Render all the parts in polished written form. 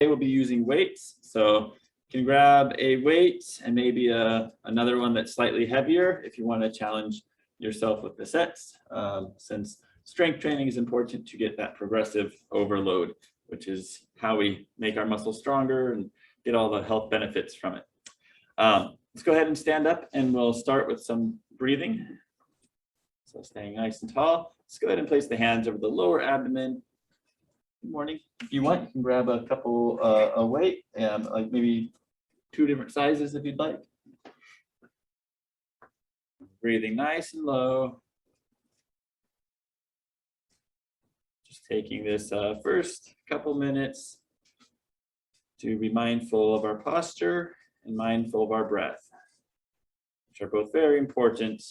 we'll be using weights. So you can grab a weight and maybe another one that's slightly heavier if you want to challenge yourself with the sets, since strength training is important to get that progressive overload, which is how we make our muscles stronger and get all the health benefits from it. Let's go ahead and stand up and we'll start with some breathing. So staying nice and tall. Let's go ahead and place the hands over the lower abdomen. Good morning. If you want, you can grab a couple a weight, like maybe 2 different sizes if you'd like. Breathing nice and low. Just taking this first couple minutes to be mindful of our posture and mindful of our breath, which are both very important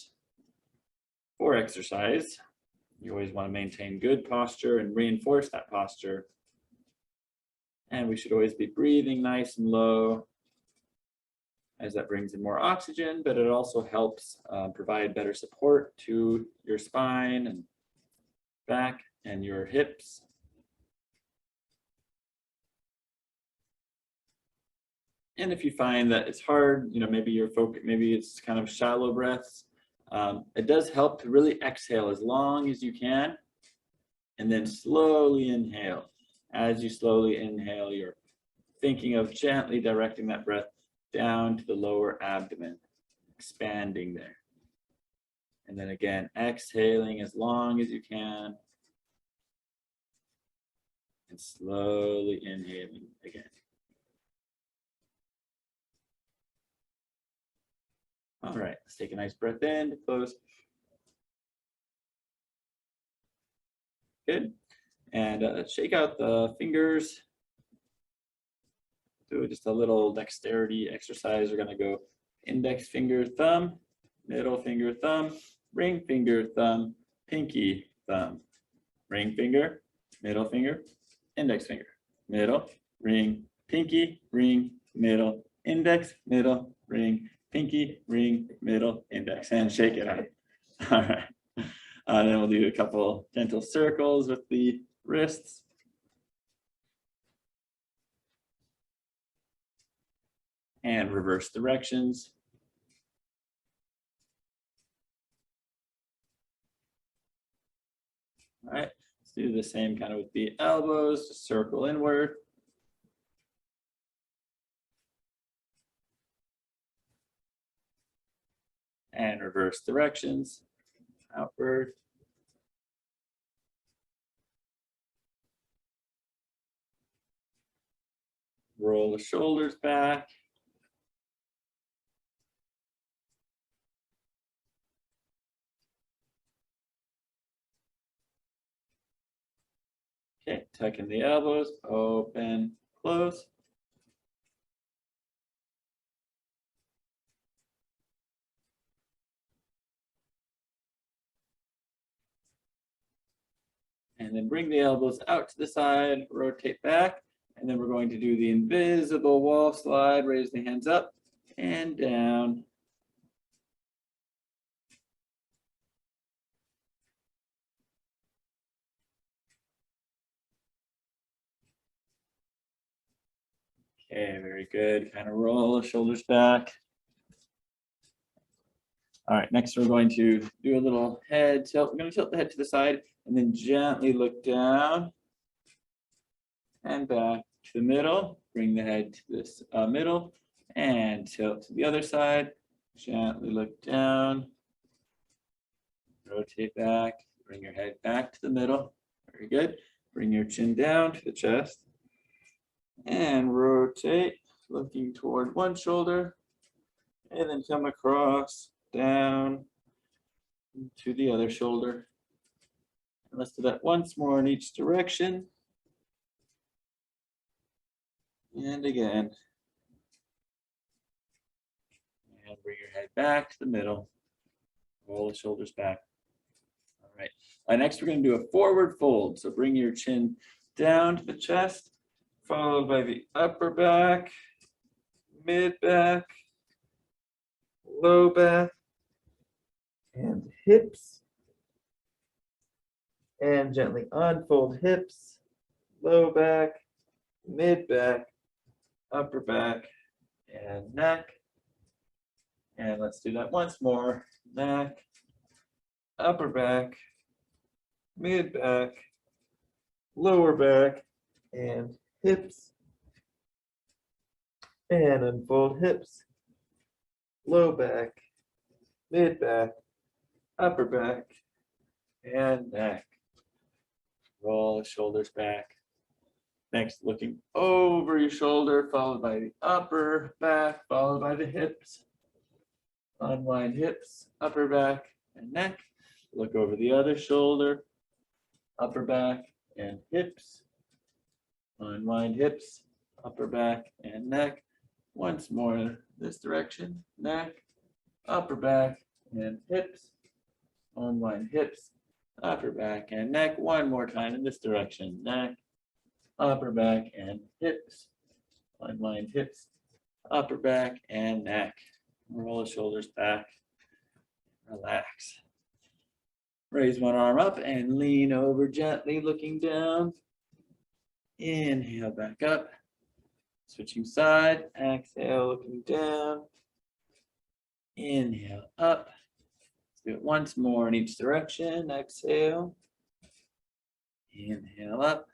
for exercise. You always want to maintain good posture and reinforce that posture. And we should always be breathing nice and low, as that brings in more oxygen, but it also helps provide better support to your spine and back and your hips. And if you find that it's hard, maybe maybe it's kind of shallow breaths, it does help to really exhale as long as you can, and then slowly inhale. As you slowly inhale, you're thinking of gently directing that breath down to the lower abdomen, expanding there. And then again, exhaling as long as you can, and slowly inhaling again. All right, let's take a nice breath in to close. Good. And shake out the fingers. Do just a little dexterity exercise. We're going to go index finger, thumb, middle finger, thumb, ring finger, thumb, pinky, thumb, ring finger, middle finger, index finger, middle, ring, pinky, ring, middle, index, middle, ring, pinky, ring, middle, index, and shake it out. All right. Then we'll do a couple gentle circles with the wrists. And reverse directions. All right, let's do the same kind of with the elbows, just circle inward. And reverse directions, outward. Roll the shoulders back. Okay, tuck in the elbows, open, close. And then bring the elbows out to the side, rotate back, and then we're going to do the invisible wall slide, raise the hands up and down. Okay, very good. Kind of roll the shoulders back. All right, next we're going to do a little head tilt. We're going to tilt the head to the side and then gently look down and back to the middle. Bring the head to this middle and tilt to the other side. Gently look down. Rotate back. Bring your head back to the middle. Very good. Bring your chin down to the chest. And rotate, looking toward one shoulder. And then come across, down to the other shoulder. And let's do that once more in each direction. And again. And bring your head back to the middle. Roll the shoulders back. All right. Next, we're going to do a forward fold. So bring your chin down to the chest, followed by the upper back, mid back, low back, and hips. And gently unfold hips, low back, mid back, upper back, and neck. And let's do that once more. Neck, upper back, mid back, lower back, and hips. And unfold hips, low back, mid back, upper back, and neck. Roll the shoulders back. Next, looking over your shoulder, followed by the upper back, followed by the hips. Unwind hips, upper back, and neck. Look over the other shoulder, upper back, and hips. Unwind hips, upper back, and neck. Once more this direction, neck, upper back, and hips. Unwind hips, upper back, and neck. One more time in this direction, neck, upper back, and hips. Unwind hips, upper back, and neck. Roll the shoulders back. Relax. Raise one arm up and lean over gently, looking down. Inhale back up. Switching side. Exhale, looking down. Inhale up. Let's do it once more in each direction. Exhale. Inhale up.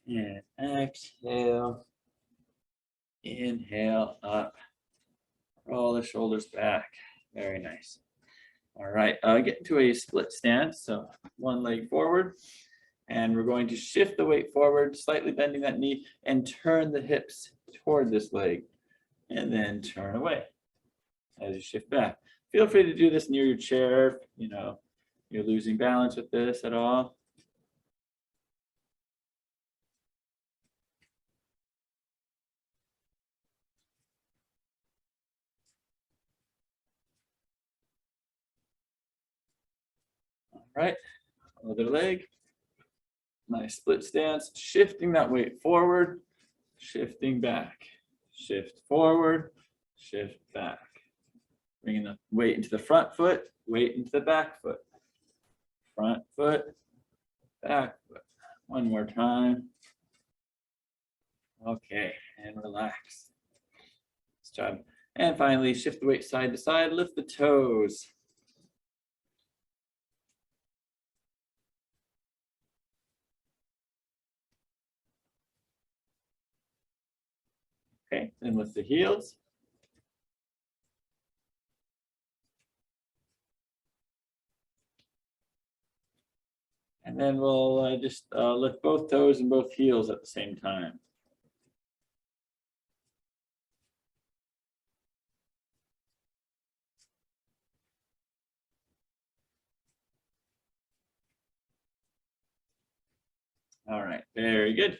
And exhale. Inhale up. Roll the shoulders back. Very nice. All right, get into a split stance. So one leg forward, and we're going to shift the weight forward, slightly bending that knee, and turn the hips toward this leg, and then turn away as you shift back. Feel free to do this near your chair. You know, you're losing balance with this at all. All right, other leg. Nice split stance, shifting that weight forward, shifting back, shift forward, shift back. Bringing the weight into the front foot, weight into the back foot. Front foot, back foot. One more time. Okay, and relax. Nice job. And finally, shift the weight side to side, lift the toes. Okay, then lift the heels. And then we'll just lift both toes and both heels at the same time. All right, very good.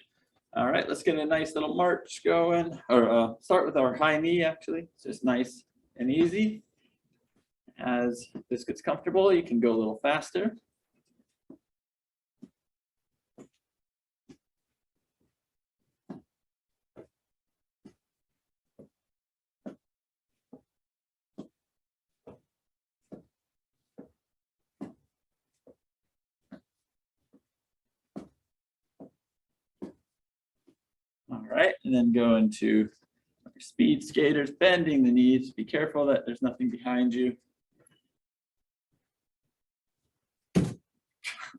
All right, let's get a nice little march going, or start with our high knee, actually. It's just nice and easy. As this gets comfortable, you can go a little faster. All right, and then go into our speed skaters, bending the knees. Be careful that there's nothing behind you.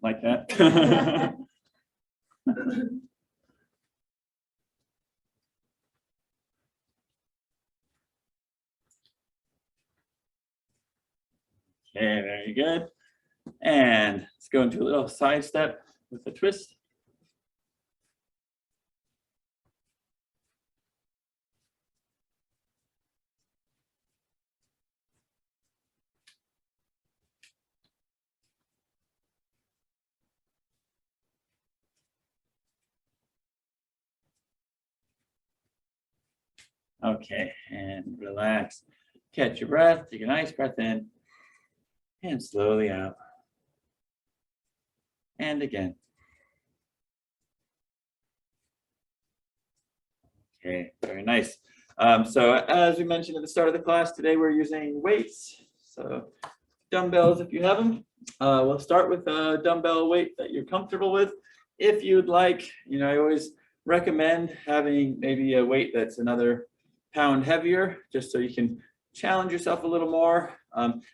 Like that. Okay, very good. And let's go into a little side step with a twist. Okay, and relax. Catch your breath, take a nice breath in, and slowly out. And again. Okay, very nice. So as we mentioned at the start of the class, today we're using weights. So dumbbells, if you have them. We'll start with a dumbbell weight that you're comfortable with. If you'd like, I always recommend having maybe a weight that's another pound heavier, just so you can challenge yourself a little more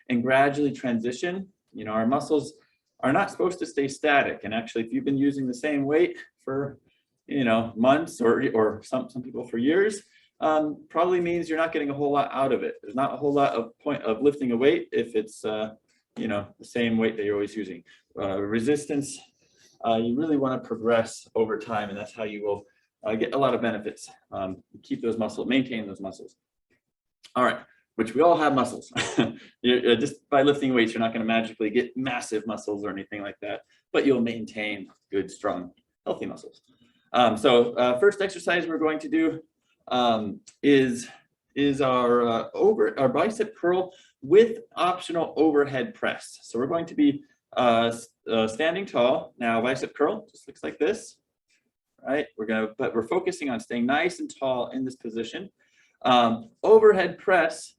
and gradually transition. You know, our muscles are not supposed to stay static. And actually, if you've been using the same weight for, you know, months or some people for years, probably means you're not getting a whole lot out of it. There's not a whole lot of point of lifting a weight if it's, you know, the same weight that you're always using. Resistance, you really want to progress over time, and that's how you will get a lot of benefits. Keep those muscles, maintain those muscles. All right, which we all have muscles. Just by lifting weights, you're not going to magically get massive muscles or anything like that, but you'll maintain good, strong, healthy muscles. First exercise we're going to do is our bicep curl with optional overhead press. So we're going to be standing tall. Now bicep curl just looks like this, right? But we're focusing on staying nice and tall in this position. Overhead press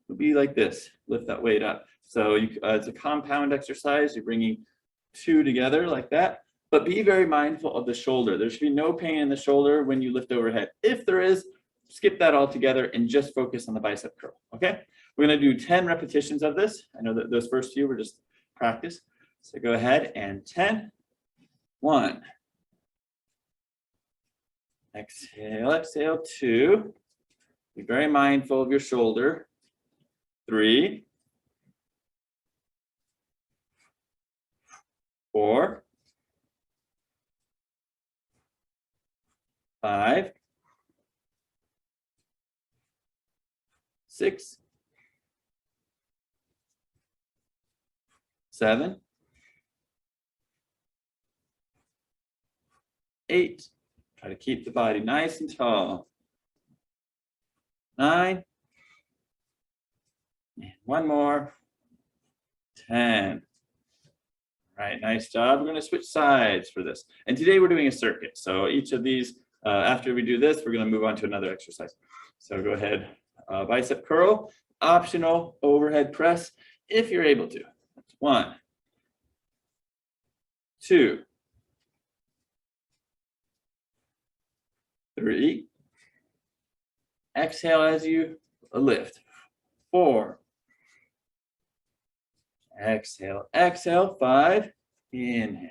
would be like this. Lift that weight up. So it's a compound exercise. You're bringing two together like that. But be very mindful of the shoulder. There should be no pain in the shoulder when you lift overhead. If there is, skip that altogether and just focus on the bicep curl, okay? We're gonna do 10 repetitions of this. I know that those first few were just practice. So go ahead and 10, 1. Exhale, exhale, 2. Be very mindful of your shoulder. 3, 4, 5, 6, 7, 8. Try to keep the body nice and tall. 9. And one more. 10. All right, nice job. We're going to switch sides for this. And today we're doing a circuit. So each of these, after we do this, we're going to move on to another exercise. So go ahead, bicep curl, optional overhead press if you're able to. That's 1, 2, 3. Exhale as you lift. 4. Exhale, exhale. 5. Inhale.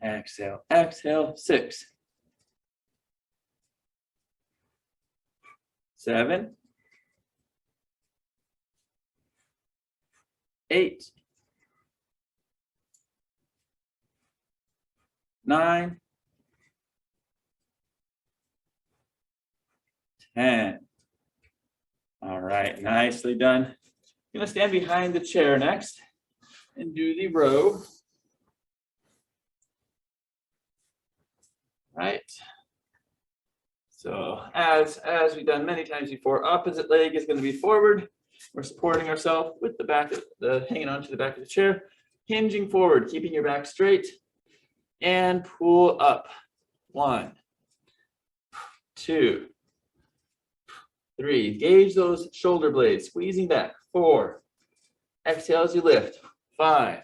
Exhale, exhale. 6. 7. 8. 9. 10. All right, nicely done. I'm going to stand behind the chair next and do the row. Right. So as we've done many times before, opposite leg is going to be forward. We're supporting ourselves with the back of hanging onto the back of the chair, hinging forward, keeping your back straight, and pull up. 1, 2, 3. Gauge those shoulder blades, squeezing back. 4. Exhale as you lift. 5,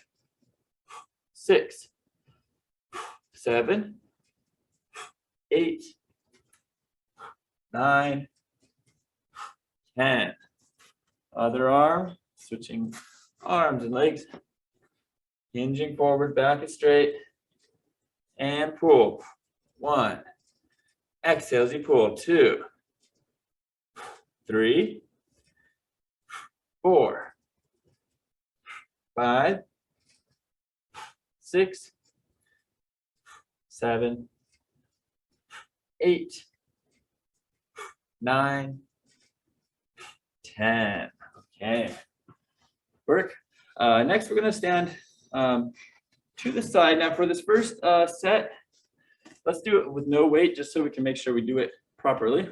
6, 7, 8, 9, 10. Other arm, switching arms and legs. Hinging forward, back is straight. And pull. 1. Exhale as you pull. 2, 3, 4, 5, 6, 7, 8, 9, 10. Okay. Work. Next, we're going to stand to the side. Now, for this first set, let's do it with no weight, just so we can make sure we do it properly.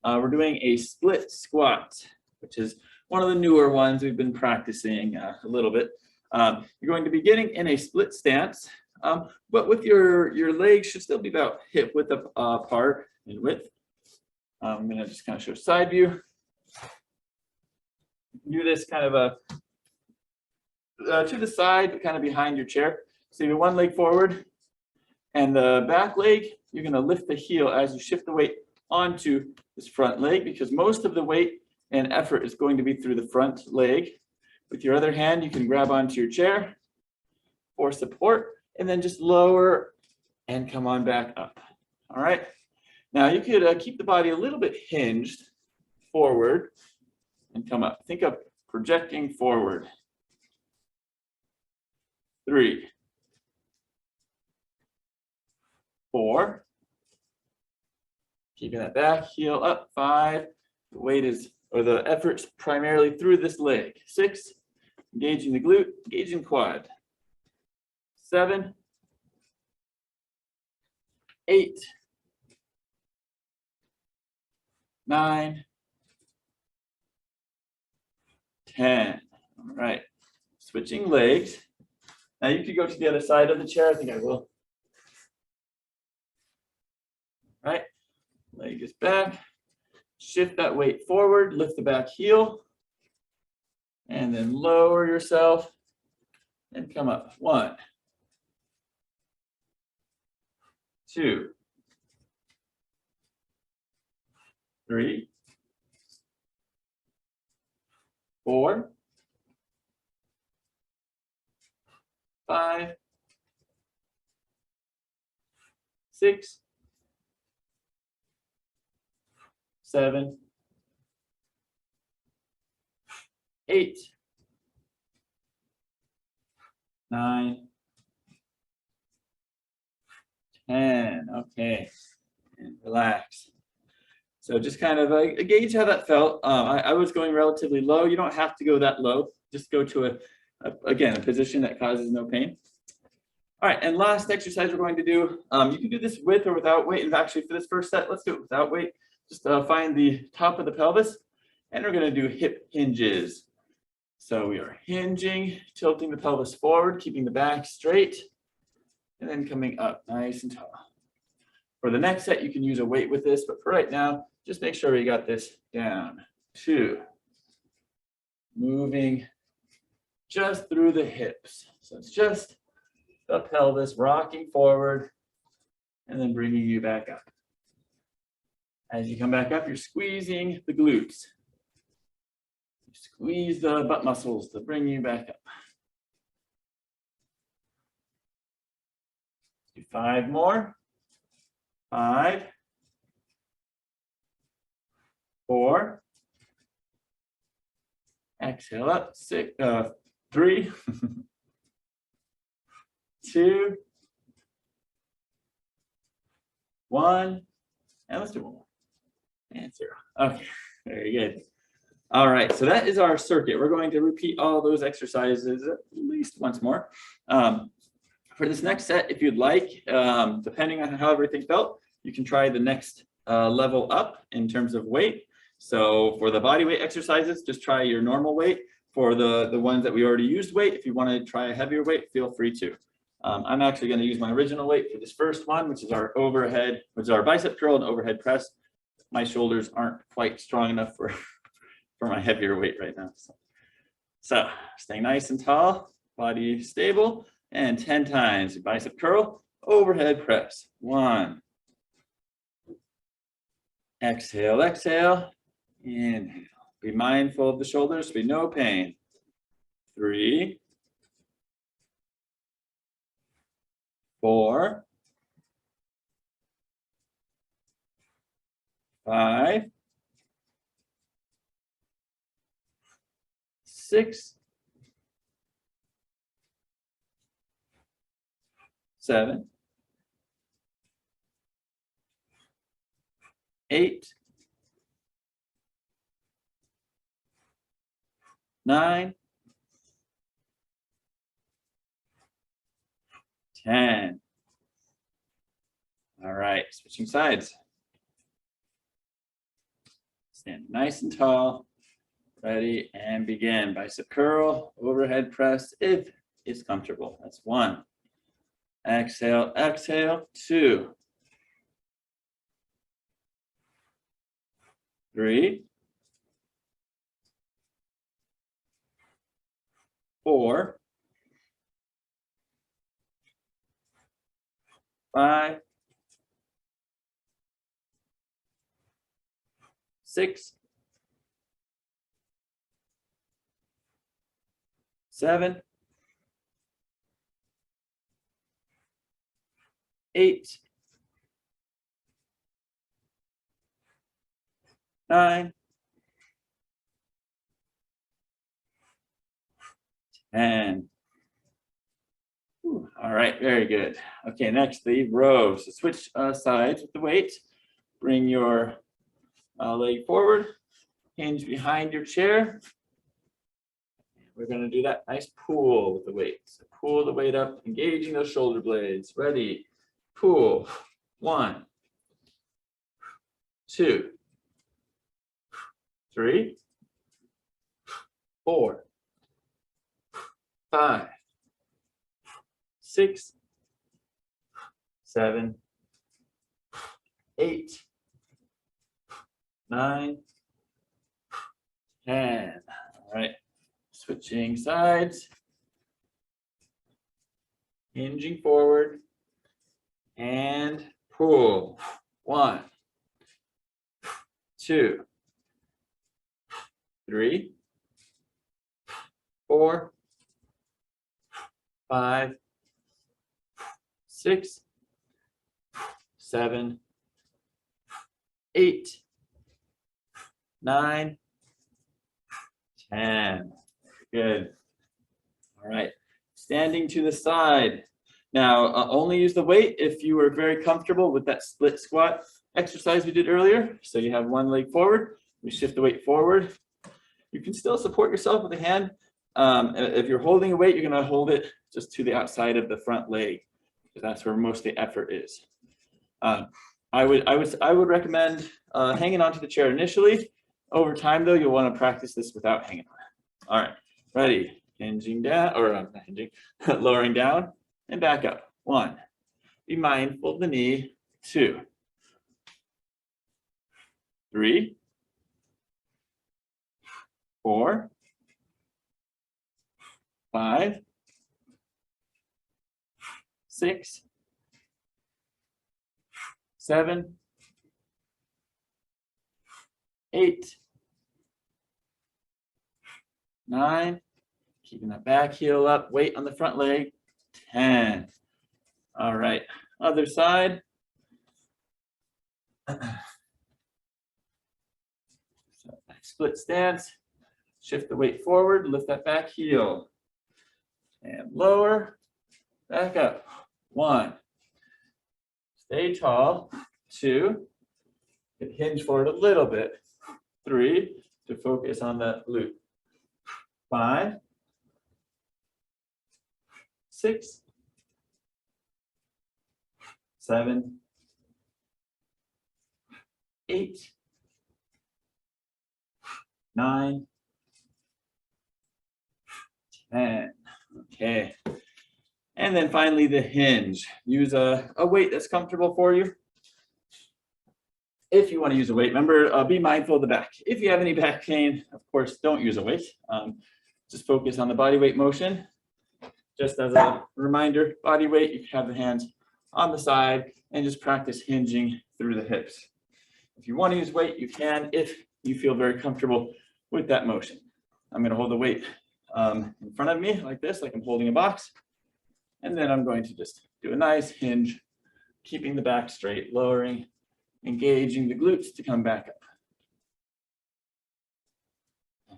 We're doing a split squat, which is one of the newer ones we've been practicing a little bit. You're going to be getting in a split stance, but with your legs should still be about hip width apart in width. I'm going to just kind of show side view. Do this kind of to the side, but kind of behind your chair. So you have one leg forward And the back leg, you're going to lift the heel as you shift the weight onto this front leg, because most of the weight and effort is going to be through the front leg. With your other hand, you can grab onto your chair for support, and then just lower and come on back up. All right. Now you could keep the body a little bit hinged forward and come up. Think of projecting forward. 3, 4. Keeping that back heel up. 5. The weight is, or the effort's primarily through this leg. 6. Engaging the glute, engaging quad. 7, 8, 9, 10. All right. Switching legs. Now you could go to the other side of the chair. I think I will. All right. Leg is back. Shift that weight forward. Lift the back heel. And then lower yourself and come up. 1, 2, 3, 4, 5, 6, 7, 8, 9, 10. Okay, and relax. So just kind of gauge how that felt. I was going relatively low. You don't have to go that low. Just go to again, a position that causes no pain. All right, and last exercise we're going to do, you can do this with or without weight. And actually for this first set, let's do it without weight. Just find the top of the pelvis, and we're going to do hip hinges. So we are hinging, tilting the pelvis forward, keeping the back straight, and then coming up nice and tall. For the next set, you can use a weight with this, but for right now, just make sure you got this down. 2, moving just through the hips. So it's just the pelvis rocking forward and then bringing you back up. As you come back up, you're squeezing the glutes. You squeeze the butt muscles to bring you back up. Do 5 more. 5, 4. Exhale up. 6, 3, 2, 1, and let's do one more. And 0. Okay, very good. All right, so that is our circuit. We're going to repeat all those exercises at least once more. For this next set, if you'd like, depending on how everything felt, you can try the next level up in terms of weight. So for the body weight exercises, just try your normal weight. For the ones that we already used weight, if you want to try a heavier weight, feel free to. I'm actually going to use my original weight for this first one, which is our overhead, which is our bicep curl and overhead press. My shoulders aren't quite strong enough for my heavier weight right now. So staying nice and tall, body stable, and 10 times bicep curl, overhead press. 1. Exhale, exhale, inhale. Be mindful of the shoulders, be no pain. 3, 4, 5, 6, 7, 8, 9, 10. All right, switching sides. Stand nice and tall. Ready, and begin. Bicep curl, overhead press if it's comfortable. That's 1. Exhale, exhale. 2, 3, 4, 5, 6, 7, 8, 9, 10. All right, very good. Okay, next the rows. So switch sides with the weight. Bring your leg forward, hinge behind your chair. We're going to do that nice pull with the weight. So pull the weight up, engaging those shoulder blades. Ready, pull. 1, 2, 3, 4, 5, 6, 7, 8, 9, 10. All right, switching sides, hinging forward, and pull. 1, 2, 3, 4, 5, 6, 7, 8, 9, 10. Good. All right. Standing to the side. Now, only use the weight if you were very comfortable with that split squat exercise we did earlier. So you have one leg forward. We shift the weight forward. You can still support yourself with a hand. If you're holding a weight, you're going to hold it just to the outside of the front leg, because that's where most of the effort is. I would recommend hanging onto the chair initially. Over time, though, you'll want to practice this without hanging on it. All right, ready? Hinging down, or not hinging, lowering down and back up. 1. Be mindful of the knee. 2, 3, 4, 5, 6, 7, 8, 9, keeping that back heel up, weight on the front leg, 10. All right, other side. So split stance, shift the weight forward, lift that back heel, and lower, back up. 1, stay tall. 2, hinge forward a little bit. 3, to focus on the glute. 5, 6, 7, 8, 9, 10. Okay. And then finally the hinge. Use a weight that's comfortable for you. If you want to use a weight, remember, be mindful of the back. If you have any back pain, of course, don't use a weight. Just focus on the body weight motion. Just as a reminder, body weight, you can have the hands on the side and just practice hinging through the hips. If you want to use weight, you can, if you feel very comfortable with that motion. I'm going to hold the weight in front of me like this, like I'm holding a box. And then I'm going to just do a nice hinge, keeping the back straight, lowering, engaging the glutes to come back up.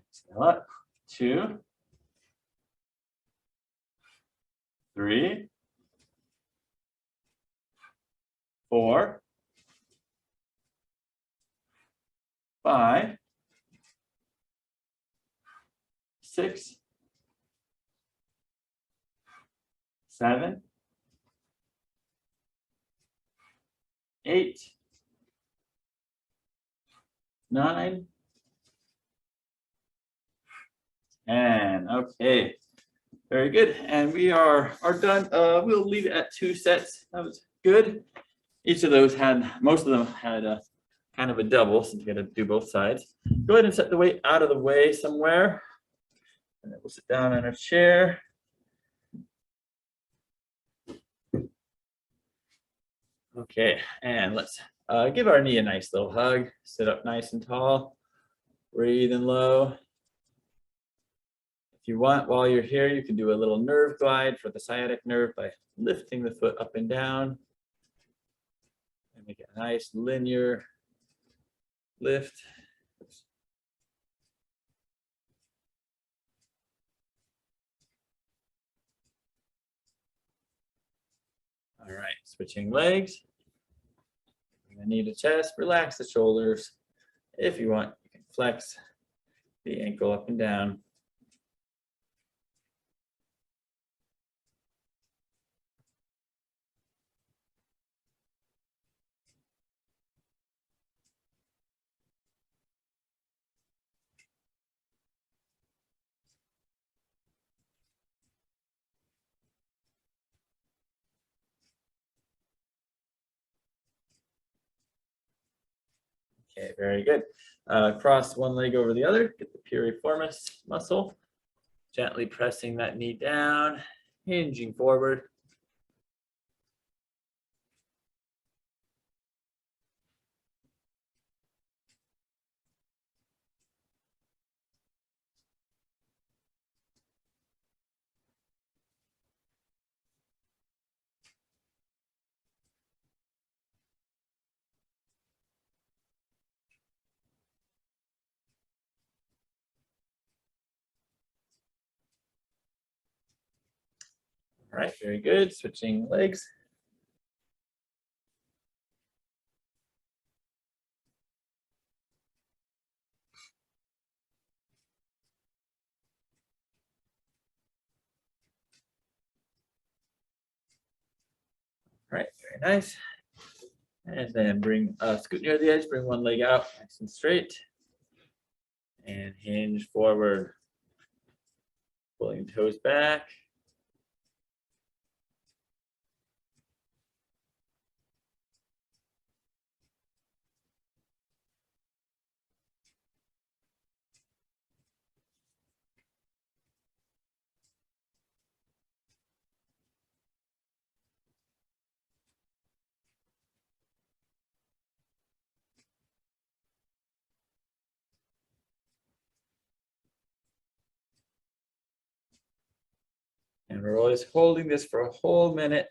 Exhale up. 2, 3, 4, 5, 6, 7, 8, 9, 10. Okay, very good. And we are done. We'll leave it at 2 sets. That was good. Each of those had, most of them had a kind of a double, since you got to do both sides. Go ahead and set the weight out of the way somewhere. And then we'll sit down on our chair. Okay, and let's give our knee a nice little hug. Sit up nice and tall. Breathe in low. If you want, while you're here, you can do a little nerve glide for the sciatic nerve by lifting the foot up and down. And make it a nice linear lift. All right, switching legs. Bring the knee to chest, relax the shoulders. If you want, you can flex the ankle up and down. Okay, very good. Cross one leg over the other, get the piriformis muscle. Gently pressing that knee down, hinging forward. All right, very good. Switching legs. All right, very nice. And then bring scoot near the edge, bring one leg out nice and straight. And hinge forward. Pulling toes back. And we're always holding this for a whole minute.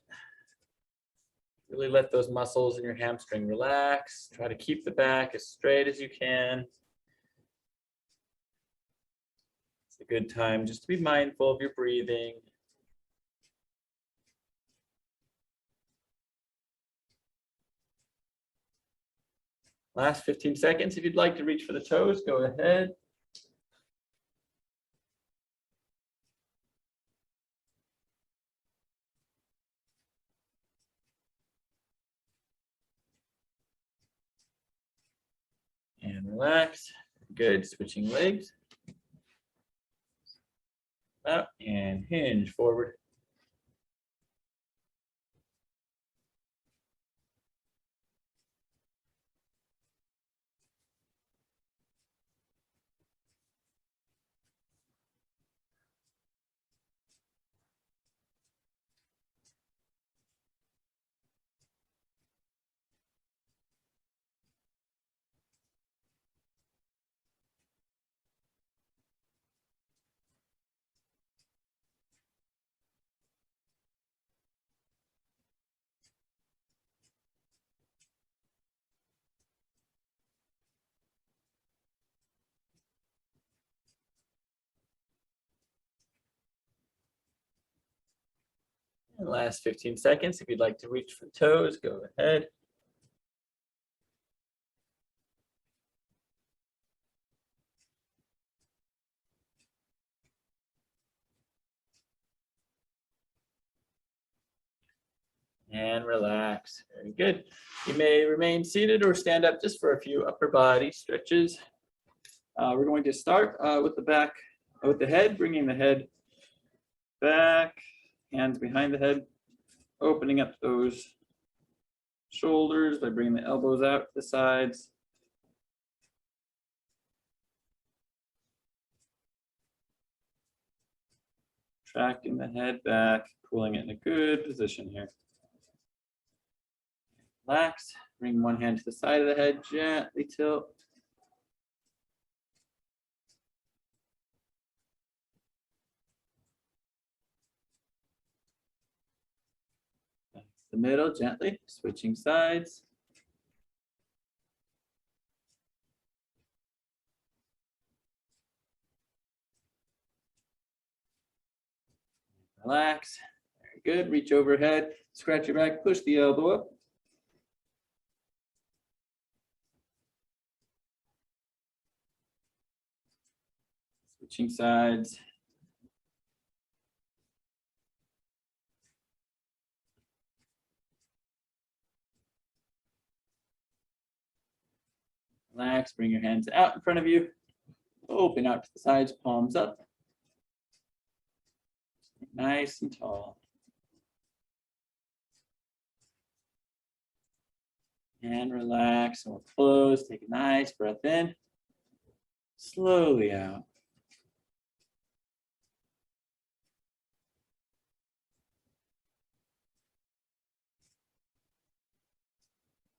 Really let those muscles in your hamstring relax. Try to keep the back as straight as you can. It's a good time just to be mindful of your breathing. Last 15 seconds. If you'd like to reach for the toes, go ahead. And relax. Good. Switching legs. Up and hinge forward. And last 15 seconds. If you'd like to reach for toes, go ahead. And relax. Very good. You may remain seated or stand up just for a few upper body stretches. We're going to start with the head, bringing the head back, hands behind the head, opening up those shoulders by bringing the elbows out to the sides. Tracking the head back, pulling it in a good position here. Relax. Bring one hand to the side of the head, gently tilt. Back to the middle, gently, switching sides. Relax. Very good. Reach overhead, scratch your back, push the elbow up. Switching sides. Relax, bring your hands out in front of you. Open out to the sides, palms up. Nice and tall. And relax, and we'll close. Take a nice breath in. Slowly out.